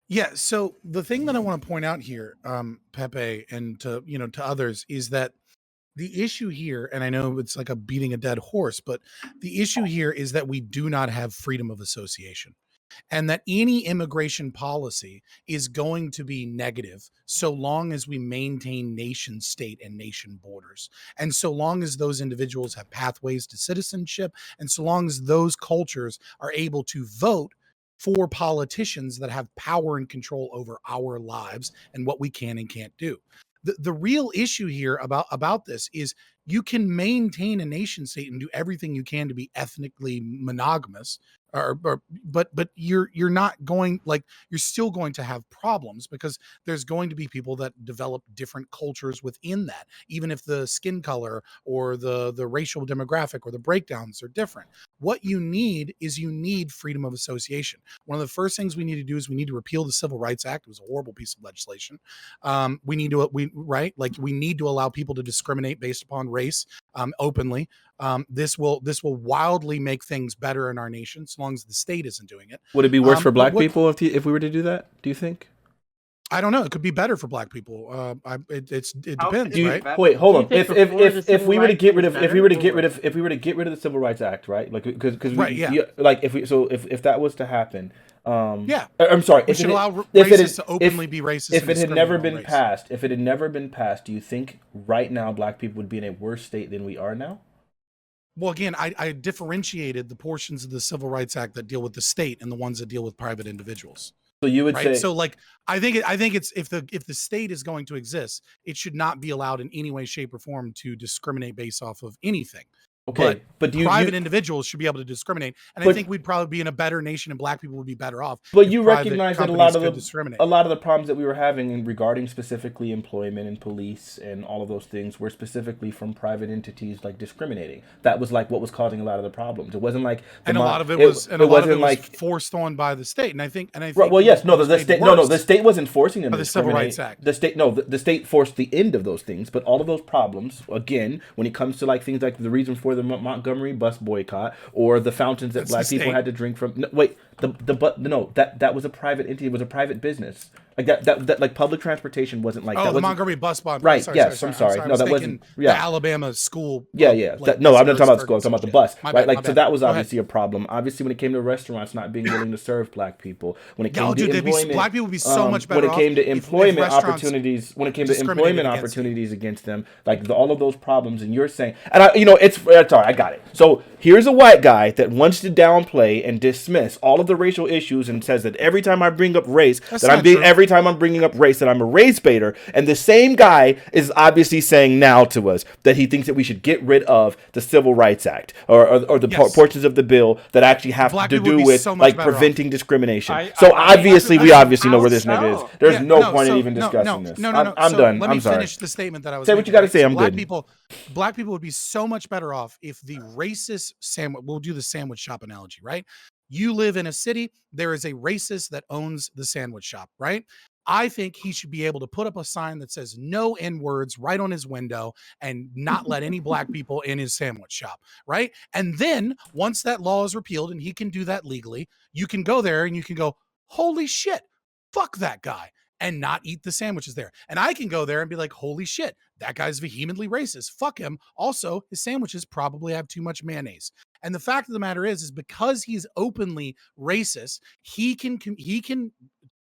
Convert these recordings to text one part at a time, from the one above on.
Yeah. So the thing that I want to point out here, Pepe, and to others, is that the issue here, and I know it's like a beating a dead horse, but the issue here is that we do not have freedom of association, and that any immigration policy is going to be negative so long as we maintain nation state and nation borders, and so long as those individuals have pathways to citizenship, and so long as those cultures are able to vote for politicians that have power and control over our lives and what we can and can't do. The real issue here about this is you can maintain a nation state and do everything you can to be ethnically monogamous, but you're not going, like, you're still going to have problems because there's going to be people that develop different cultures within that, even if the skin color or the racial demographic or the breakdowns are different. What you need is you need freedom of association. One of the first things we need to do is we need to repeal the Civil Rights Act. It was a horrible piece of legislation. We need to we need to allow people to discriminate based upon race openly. This will wildly make things better in our nation, so long as the state isn't doing it. Would it be worse for black people if we were to do that? Do you think? I don't know. It could be better for black people. It depends, right? Wait, hold on. If we were to get rid of if we were to get rid of the Civil Rights Act, right? Like because right, yeah. Like if that was to happen, yeah. I'm sorry. We should allow racists to openly be racist. If it had never been passed, do you think right now black people would be in a worse state than we are now? Well, again, I differentiated the portions of the Civil Rights Act that deal with the state and the ones that deal with private individuals. So you would say, so like I think it's if the state is going to exist, it should not be allowed in any way, shape, or form to discriminate based off of anything. Okay, but private individuals should be able to discriminate, and I think we'd probably be in a better nation, and black people would be better off. But you recognize that a lot of the problems that we were having regarding specifically employment and police and all of those things were specifically from private entities like discriminating. That was like what was causing a lot of the problems. It wasn't like a lot of it was forced on by the state, and I think well, yes, no, the state the state wasn't forcing them to discriminate. The Civil Rights Act. The state forced the end of those things, but all of those problems, again, when it comes to like things like the reason for the Montgomery bus boycott or the fountains that black people had to drink from. No, wait, that was a private entity. It was a private business. Like that like public transportation wasn't like that. The Montgomery bus bomb. Right. Yes. I'm sorry. No, that wasn't. Yeah. The Alabama school. Yeah. No, I'm not talking about the school. I'm talking about the bus. Right. Like, so that was obviously a problem. Obviously, when it came to restaurants not being willing to serve black people, when it came to employment, black people would be so much better. When it came to employment opportunities, against them, like all of those problems, and you're saying, and it's all right. I got it. So here's a white guy that wants to downplay and dismiss all of the racial issues and says that every time I bring up race, every time I'm bringing up race, that I'm a race baiter. And the same guy is obviously saying now to us that he thinks that we should get rid of the Civil Rights Act or the portions of the bill that actually have to do with like preventing discrimination. We obviously know where this nigga is. There's no point in even discussing this. I'm done. Let me finish the statement that I was Say what you got to say. I'm good. Black people would be so much better off if the racist sandwich, we'll do the sandwich shop analogy, right? You live in a city, there is a racist that owns the sandwich shop, right? I think he should be able to put up a sign that says no N-words right on his window and not let any black people in his sandwich shop, right? And then once that law is repealed and he can do that legally, you can go there and you can go, holy shit, fuck that guy, and not eat the sandwiches there. And I can go there and be like, holy shit, that guy's vehemently racist. Fuck him. Also, his sandwiches probably have too much mayonnaise. And the fact of the matter is because he's openly racist, he can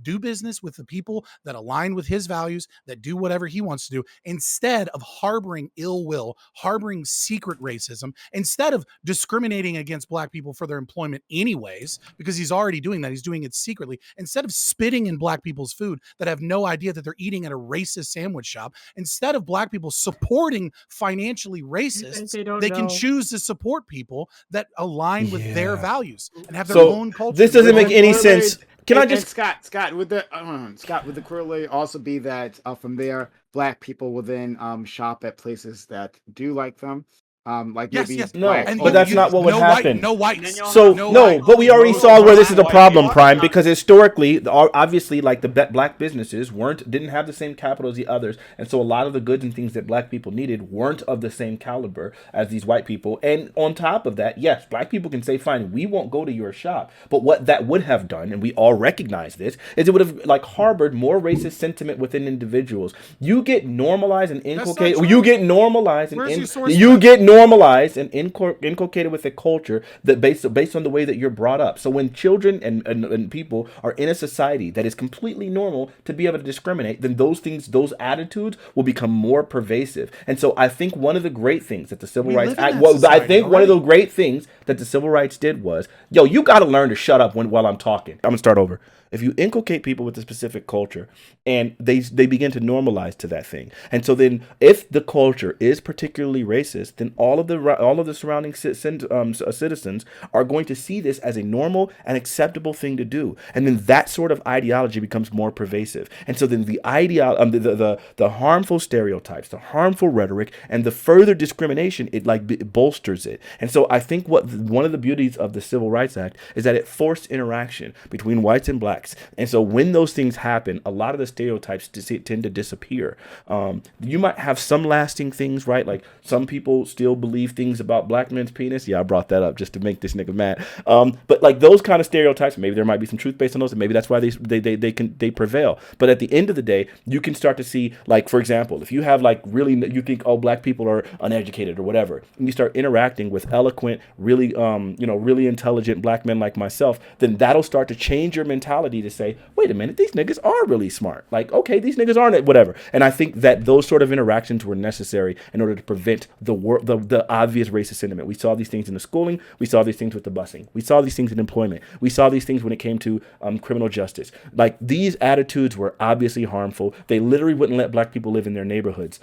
do business with the people that align with his values, that do whatever he wants to do, instead of harboring ill will, harboring secret racism, instead of discriminating against black people for their employment anyways, because he's already doing that. He's doing it secretly. Instead of spitting in black people's food that have no idea that they're eating at a racist sandwich shop, instead of black people supporting financially racists, they can choose to support people that align with their values and have their own culture. This doesn't make any sense. Can I just Scott would the corollary also be that from there black people will then shop at places that do like them, Like Yes, maybe yes. No, black. And but that's not what would happen. no And then whites. you'll So have No no, white. but we already most saw where this is a white problem, people. Prime, because historically, obviously, like the black businesses didn't have the same capital as the others, and so a lot of the goods and things that black people needed weren't of the same caliber as these white people. And on top of that, yes, black people can say, "Fine, we won't go to your shop," but what that would have done, and we all recognize this, is it would have like harbored more racist sentiment within individuals. You get normalized and inculcated. You get normalized and you get normalized and inculcated with a culture that based on the way that you're brought up. So when children and people are in a society that is completely normal to be able to discriminate, then those things, those attitudes will become more pervasive. And so I think one of the great things that the Civil Rights Act, one of the great things that the Civil Rights did was, yo, you got to learn to shut up while I'm talking. I'm gonna start over. If you inculcate people with a specific culture and they begin to normalize to that thing, and so then if the culture is particularly racist, then all of the surrounding citizens are going to see this as a normal and acceptable thing to do, and then that sort of ideology becomes more pervasive. And so then the harmful stereotypes, the harmful rhetoric, and the further discrimination, it bolsters it. And so I think one of the beauties of the Civil Rights Act is that it forced interaction between whites and blacks. And so when those things happen, a lot of the stereotypes tend to disappear. You might have some lasting things, right? Like some people still believe things about black men's penis. Yeah, I brought that up just to make this nigga mad. But like those kind of stereotypes, maybe there might be some truth based on those, and maybe that's why they prevail. But at the end of the day, you can start to see, like, for example, if you have like really, you think, oh, black people are uneducated or whatever, and you start interacting with eloquent, really really intelligent black men like myself, then that'll start to change your mentality to say, wait a minute, these niggas are really smart. Like, okay, these niggas aren't whatever. And I think that those sort of interactions were necessary in order to prevent the obvious racist sentiment. We saw these things in the schooling. We saw these things with the busing. We saw these things in employment. We saw these things when it came to criminal justice. Like, these attitudes were obviously harmful. They literally wouldn't let black people live in their neighborhoods.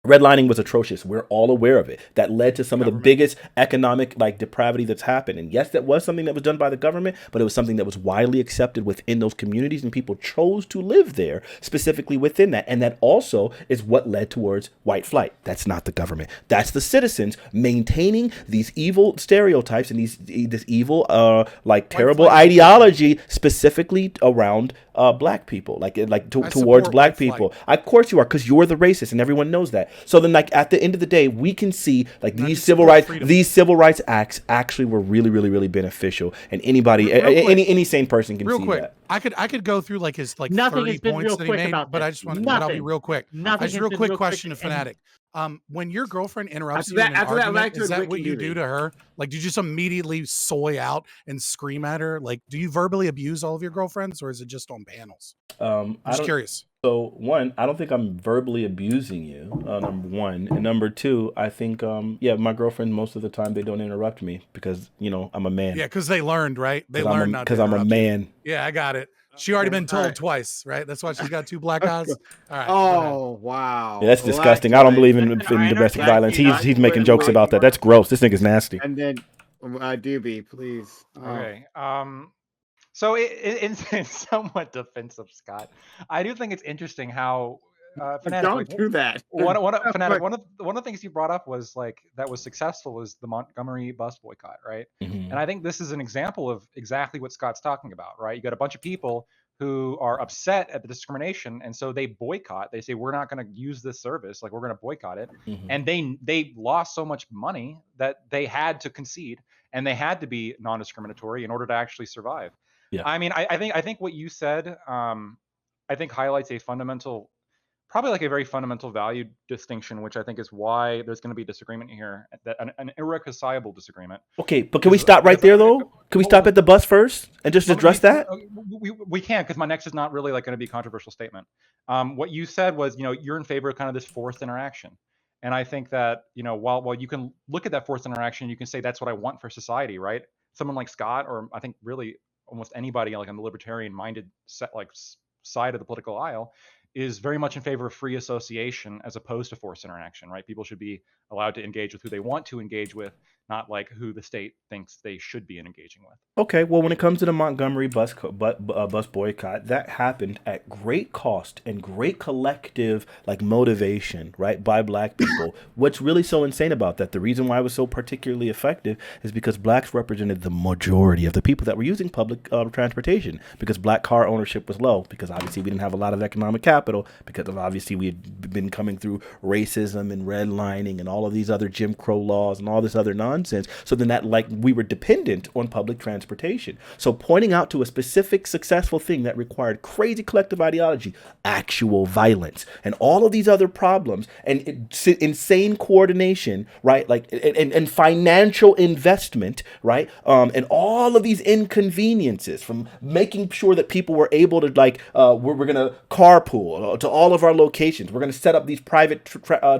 Redlining was atrocious. We're all aware of it. That led to some of the biggest economic depravity that's happened. And yes, that was something that was done by the government, but it was something that was widely accepted within those communities, and people chose to live there specifically within that. And that also is what led towards white flight. That's not the government. That's the citizens maintaining these evil stereotypes and this evil terrible ideology specifically around black people, towards black people. Of course you are, because you're the racist and everyone knows that. So then, at the end of the day, we can see these civil rights acts actually were really, really, really beneficial, and any sane person can see that. I could go through his nothing 30 points that he made, but I just want to. I'll be real quick. Just real quick question to Fanatiq. When your girlfriend interrupts you in an argument, is that what you do to her? Like, do you just immediately soy out and scream at her? Like, do you verbally abuse all of your girlfriends, or is it just on panels? I'm just curious. So, one, I don't think I'm verbally abusing you, number one. And number two, I think, my girlfriend, most of the time, they don't interrupt me because, I'm a man. Yeah, because they learned, right? They learned not to. Because I'm a man. Yeah, I got it. She already been told twice, right? That's why she's got 2 black eyes. All right. Oh, wow. Yeah, that's disgusting. I don't believe in domestic violence. He's making jokes about that. That's gross. This nigga's nasty. And then, Doobie, please. Okay. So in somewhat defense of Scott, I do think it's interesting how Fanatiq, don't do that. Fanatiq, one of the things you brought up was that was successful was the Montgomery bus boycott, right? Mm-hmm. And I think this is an example of exactly what Scott's talking about, right? You got a bunch of people who are upset at the discrimination, and so they boycott. They say, we're not going to use this service, we're going to boycott it. Mm-hmm. And they lost so much money that they had to concede, and they had to be non-discriminatory in order to actually survive. Yeah. I mean, I think what you said, I think highlights a fundamental, probably a very fundamental value distinction, which I think is why there's going to be disagreement here, that an irreconcilable disagreement. Okay, but can we stop right there though? Can we stop at the bus first and just address that? We can, because my next is not really going to be a controversial statement. What you said was, you're in favor of kind of this forced interaction. And I think that, while you can look at that forced interaction, you can say that's what I want for society, right? Someone like Scott, or I think really almost anybody on the libertarian minded side of the political aisle, is very much in favor of free association as opposed to forced interaction, right? People should be allowed to engage with who they want to engage with, not like who the state thinks they should be engaging with. Okay, well, when it comes to the Montgomery bus boycott, that happened at great cost and great collective like motivation, right, by black people. What's really so insane about that, the reason why it was so particularly effective, is because blacks represented the majority of the people that were using public transportation, because black car ownership was low, because obviously we didn't have a lot of economic capital, because of obviously we had been coming through racism and redlining and all of these other Jim Crow laws and all this other nonsense. So then that like we were dependent on public transportation. So pointing out to a specific successful thing that required crazy collective ideology, actual violence, and all of these other problems, and insane coordination, right? Like and financial investment, right? And all of these inconveniences, from making sure that people were able to like we're gonna carpool to all of our locations. We're gonna set up these private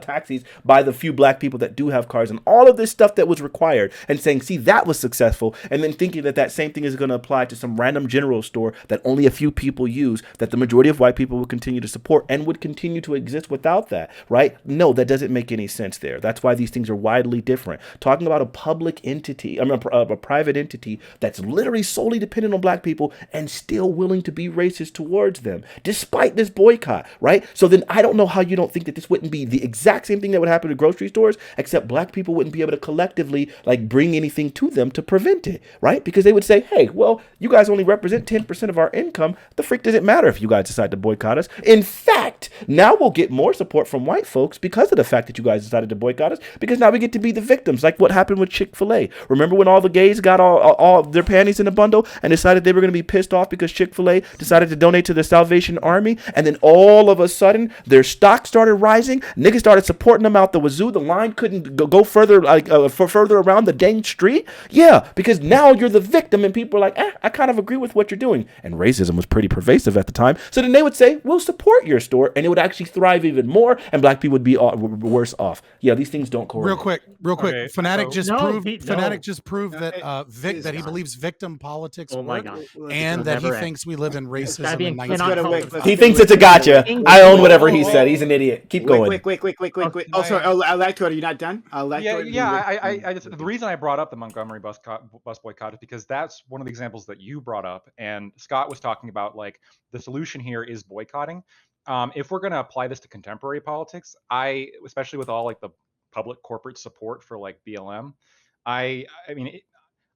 taxis by the few black people that do have cars, and all of this stuff that was required, and saying, see, that was successful, and then thinking that same thing is going to apply to some random general store that only a few people use, that the majority of white people will continue to support and would continue to exist without that, right? No, that doesn't make any sense there. That's why these things are widely different. Talking about a public entity, a private entity that's literally solely dependent on black people and still willing to be racist towards them, despite this boycott, right? So then I don't know how you don't think that this wouldn't be the exact same thing that would happen to grocery stores, except black people wouldn't be able to collectively like bring anything to them to prevent it, right? Because they would say, hey, well, you guys only represent 10% of our income. The freak does it matter if you guys decide to boycott us? In fact, now we'll get more support from white folks because of the fact that you guys decided to boycott us, because now we get to be the victims, like what happened with Chick-fil-A. Remember when all the gays got all their panties in a bundle and decided they were going to be pissed off because Chick-fil-A decided to donate to the Salvation Army, and then all of a sudden their stock started rising, niggas started supporting them out the wazoo, the line couldn't go further, like further around the dang street? Yeah, because now you're the victim, and people are like, I kind of agree with what you're doing. And racism was pretty pervasive at the time. So then they would say, we'll support your store, and it would actually thrive even more, and black people would be worse off. Yeah, these things don't correlate. Real quick. Okay, Fanatiq so- just proved that he believes victim politics Oh my work, God. and that he Never end. thinks we live in racism Abby in cannot 19. help He thinks it's a gotcha. I own whatever he said. He's an idiot. Keep going. Wait. Oh, sorry. Electro, are you not done? I just, the reason I brought up the Montgomery bus boycott is because that's one of the examples that you brought up, and Scott was talking about like the solution here is boycotting. If we're going to apply this to contemporary politics, especially with all like the public corporate support for like BLM, I mean,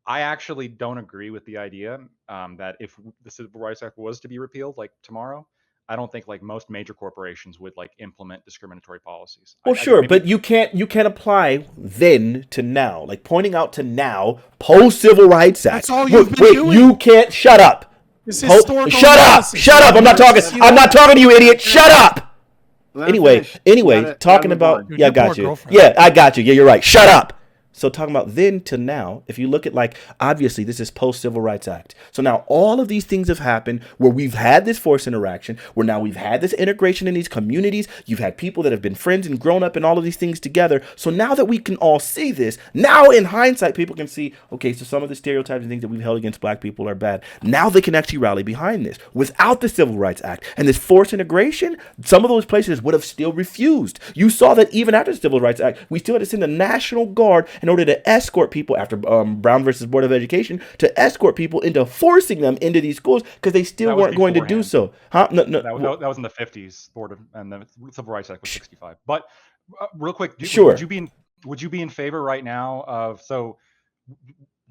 I actually don't agree with the idea that if the Civil Rights Act was to be repealed like tomorrow, I don't think like most major corporations would like implement discriminatory policies. Well, sure, but you can't apply then to now, like pointing out to now post Civil Rights Act. That's all you've been doing. You can't shut up. Shut up! I'm not talking to you, idiot. Shut up. Anyway, talking about I got you. Yeah, I got you. Yeah, you're right. Shut up. So talking about then to now, if you look at like, obviously this is post-Civil Rights Act. So now all of these things have happened where we've had this forced interaction, where now we've had this integration in these communities. You've had people that have been friends and grown up and all of these things together. So now that we can all see this, now in hindsight, people can see, okay, so some of the stereotypes and things that we've held against black people are bad. Now they can actually rally behind this. Without the Civil Rights Act and this forced integration, some of those places would have still refused. You saw that even after the Civil Rights Act, we still had to send the National Guard in order to escort people, after Brown versus Board of Education, to escort people into forcing them into these schools because they still weren't going to do so. Huh? No. That was in the 50s, and the Civil Rights Act was 65. But real quick, sure. Would you be in favor right now of, so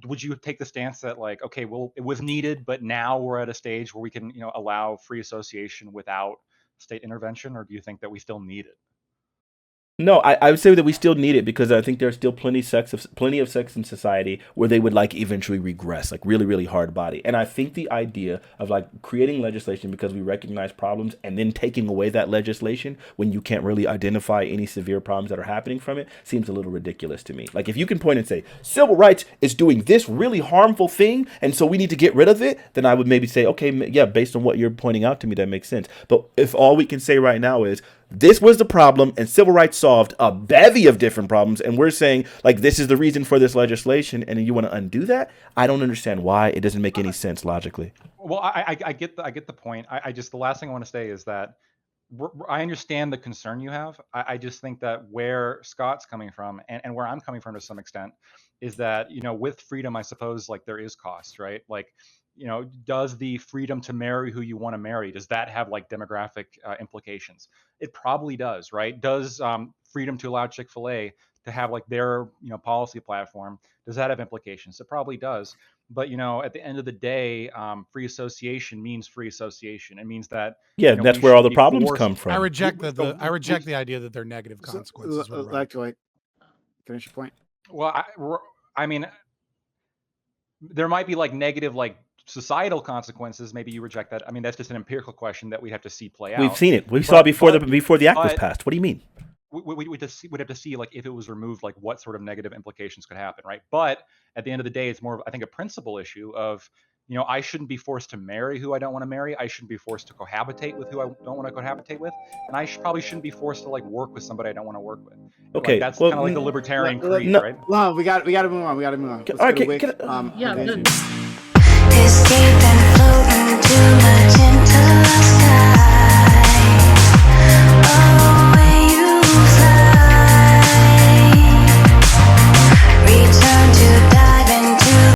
would you take the stance that like, okay, well, it was needed, but now we're at a stage where we can, allow free association without state intervention, or do you think that we still need it? No, I would say that we still need it because I think there's still plenty of sex in society where they would like eventually regress, like really, really hard body. And I think the idea of like creating legislation because we recognize problems and then taking away that legislation when you can't really identify any severe problems that are happening from it seems a little ridiculous to me. Like if you can point and say civil rights is doing this really harmful thing and so we need to get rid of it, then I would maybe say, okay, yeah, based on what you're pointing out to me, that makes sense. But if all we can say right now is this was the problem and civil rights solved a bevy of different problems, and we're saying like this is the reason for this legislation, and you want to undo that? I don't understand why. It doesn't make any sense logically. Well, I get the point. I just, the last thing I want to say is that I understand the concern you have. I just think that where Scott's coming from and where I'm coming from to some extent is that, with freedom, I suppose, like, there is cost, right? Like, does the freedom to marry who you want to marry, does that have like demographic implications? It probably does, right? Does freedom to allow Chick-fil-A to have like their, policy platform, does that have implications? It probably does. But, at the end of the day, free association means free association. It means that, Yeah, that's where all the problems forced. come from. I reject the idea that they're negative consequences. Like finish your point. Well, I mean, there might be like negative, like societal consequences. Maybe you reject that. I mean, that's just an empirical question that we'd have to see play out. We've seen it. We saw it before the act was passed. What do you mean? We'd have to see like if it was removed, like what sort of negative implications could happen, right? But at the end of the day, it's more of, I think, a principle issue of, I shouldn't be forced to marry who I don't want to marry. I shouldn't be forced to cohabitate with who I don't want to cohabitate with, and I probably shouldn't be forced to like work with somebody I don't want to work with. Okay, like, that's kind of like the libertarian creed, right? No, we got to move on. We got to move on. All right, Yeah.